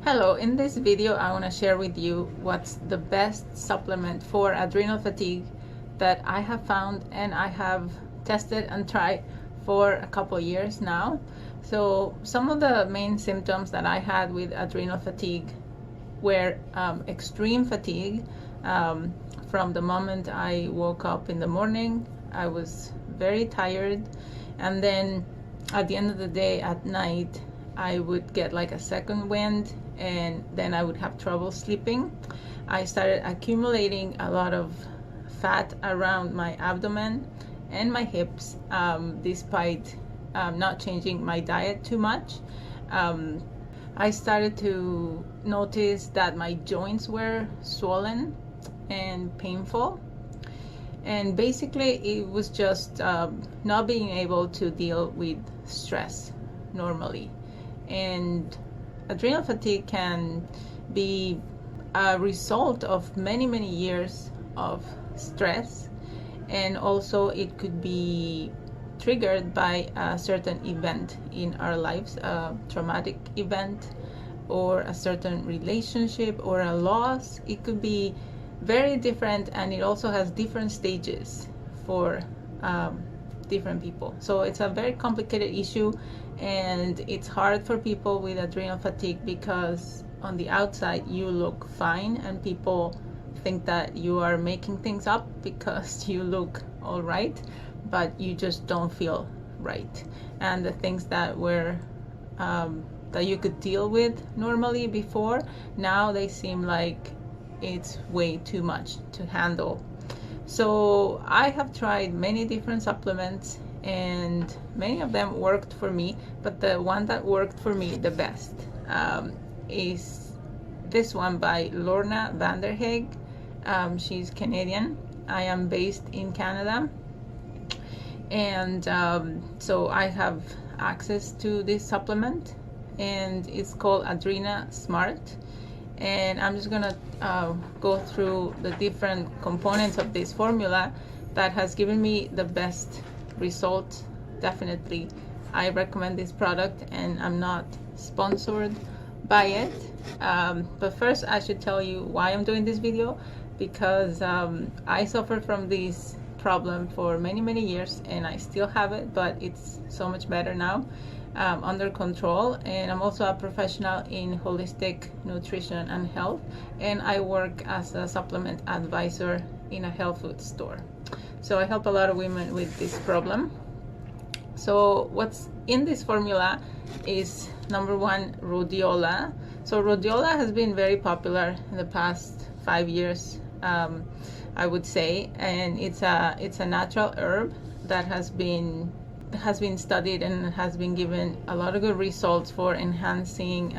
Hello, in this video I want to share with you what's the best supplement for adrenal fatigue that I have found and I have tested and tried for a couple of years now. So some of the main symptoms that I had with adrenal fatigue were extreme fatigue. From the moment I woke up in the morning, I was very tired, and then at the end of the day at night I would get like a second wind, and then I would have trouble sleeping. I started accumulating a lot of fat around my abdomen and my hips, despite not changing my diet too much. I started to notice that my joints were swollen and painful. And basically it was just not being able to deal with stress normally. And adrenal fatigue can be a result of many years of stress, and also it could be triggered by a certain event in our lives, a traumatic event or a certain relationship or a loss. It could be very different, and it also has different stages for different people. So it's a very complicated issue, and it's hard for people with adrenal fatigue because on the outside you look fine and people think that you are making things up because you look all right, but you just don't feel right. And the things that were that you could deal with normally before, now they seem like it's way too much to handle. So I have tried many different supplements and many of them worked for me, but the one that worked for me the best is this one by Lorna Vanderhaeghe. She's Canadian. I am based in Canada, and so I have access to this supplement, and it's called AdrenaSamart. And I'm just gonna go through the different components of this formula that has given me the best result. Definitely I recommend this product, and I'm not sponsored by it, but first I should tell you why I'm doing this video, because I suffered from this problem for many years and I still have it, but it's so much better now, under control. And I'm also a professional in holistic nutrition and health, and I work as a supplement advisor in a health food store. So I help a lot of women with this problem. So what's in this formula is, number one, rhodiola. So rhodiola has been very popular in the past 5 years, I would say, and it's a natural herb that has been studied and has been given a lot of good results for enhancing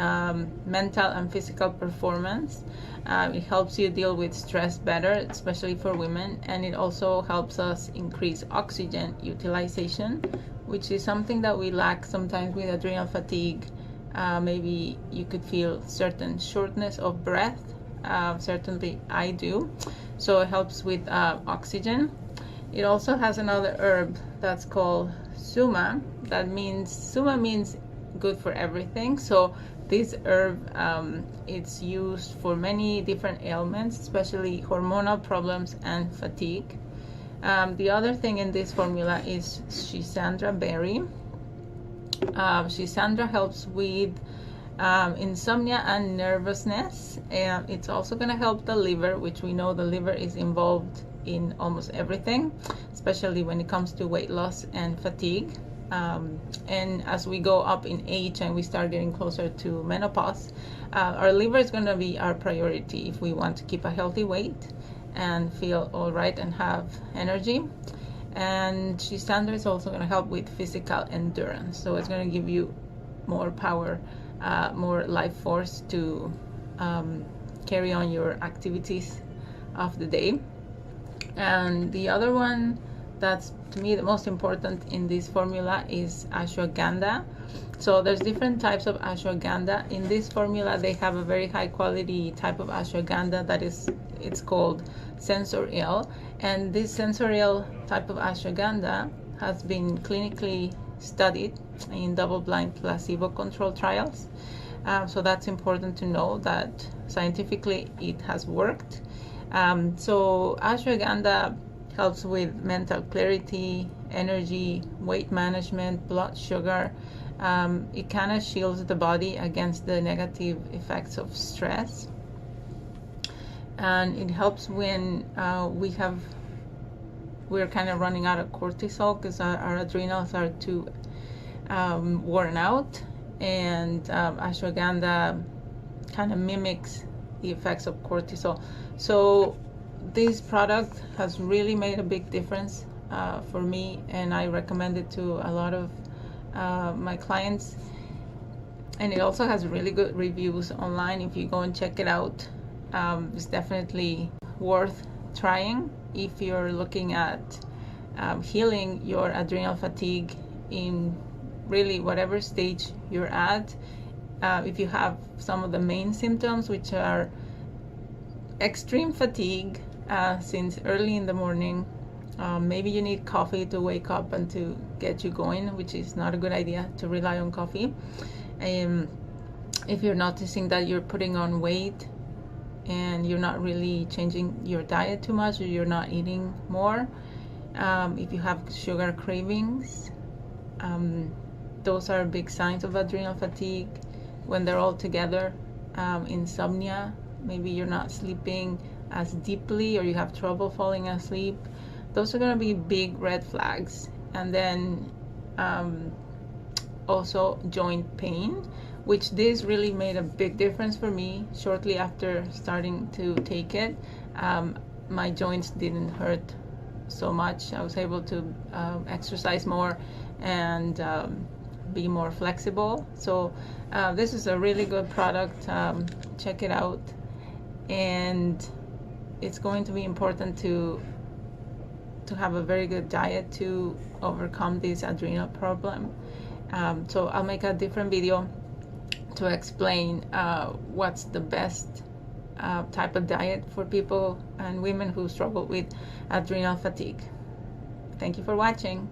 mental and physical performance. It helps you deal with stress better, especially for women, and it also helps us increase oxygen utilization, which is something that we lack sometimes with adrenal fatigue. Maybe you could feel certain shortness of breath. Certainly I do. So it helps with oxygen. It also has another herb that's called Suma. Suma means good for everything. So this herb, it's used for many different ailments, especially hormonal problems and fatigue. The other thing in this formula is Schisandra berry. Schisandra helps with insomnia and nervousness, and it's also going to help the liver, which we know the liver is involved in almost everything, especially when it comes to weight loss and fatigue. And as we go up in age and we start getting closer to menopause, our liver is going to be our priority if we want to keep a healthy weight and feel all right and have energy. And Schisandra is also going to help with physical endurance, so it's going to give you more power, more life force to carry on your activities of the day. And the other one that's to me the most important in this formula is ashwagandha. So there's different types of ashwagandha. In this formula they have a very high quality type of ashwagandha it's called sensorial, and this sensorial type of ashwagandha has been clinically studied in double-blind placebo-controlled trials. So that's important to know that scientifically it has worked. So ashwagandha helps with mental clarity, energy, weight management, blood sugar. It kind of shields the body against the negative effects of stress. And it helps when we're kind of running out of cortisol because our adrenals are too worn out. And ashwagandha kind of mimics the effects of cortisol. So this product has really made a big difference for me, and I recommend it to a lot of my clients. And it also has really good reviews online. If you go and check it out, it's definitely worth trying if you're looking at healing your adrenal fatigue in really whatever stage you're at. If you have some of the main symptoms, which are extreme fatigue since early in the morning, maybe you need coffee to wake up and to get you going, which is not a good idea to rely on coffee. If you're noticing that you're putting on weight and you're not really changing your diet too much, or you're not eating more, if you have sugar cravings, those are big signs of adrenal fatigue. When they're all together, insomnia, maybe you're not sleeping as deeply, or you have trouble falling asleep, those are going to be big red flags. And then also joint pain, which this really made a big difference for me. Shortly after starting to take it, my joints didn't hurt so much. I was able to exercise more and be more flexible. So this is a really good product. Check it out. And it's going to be important to have a very good diet to overcome this adrenal problem. So I'll make a different video to explain what's the best type of diet for people and women who struggle with adrenal fatigue. Thank you for watching.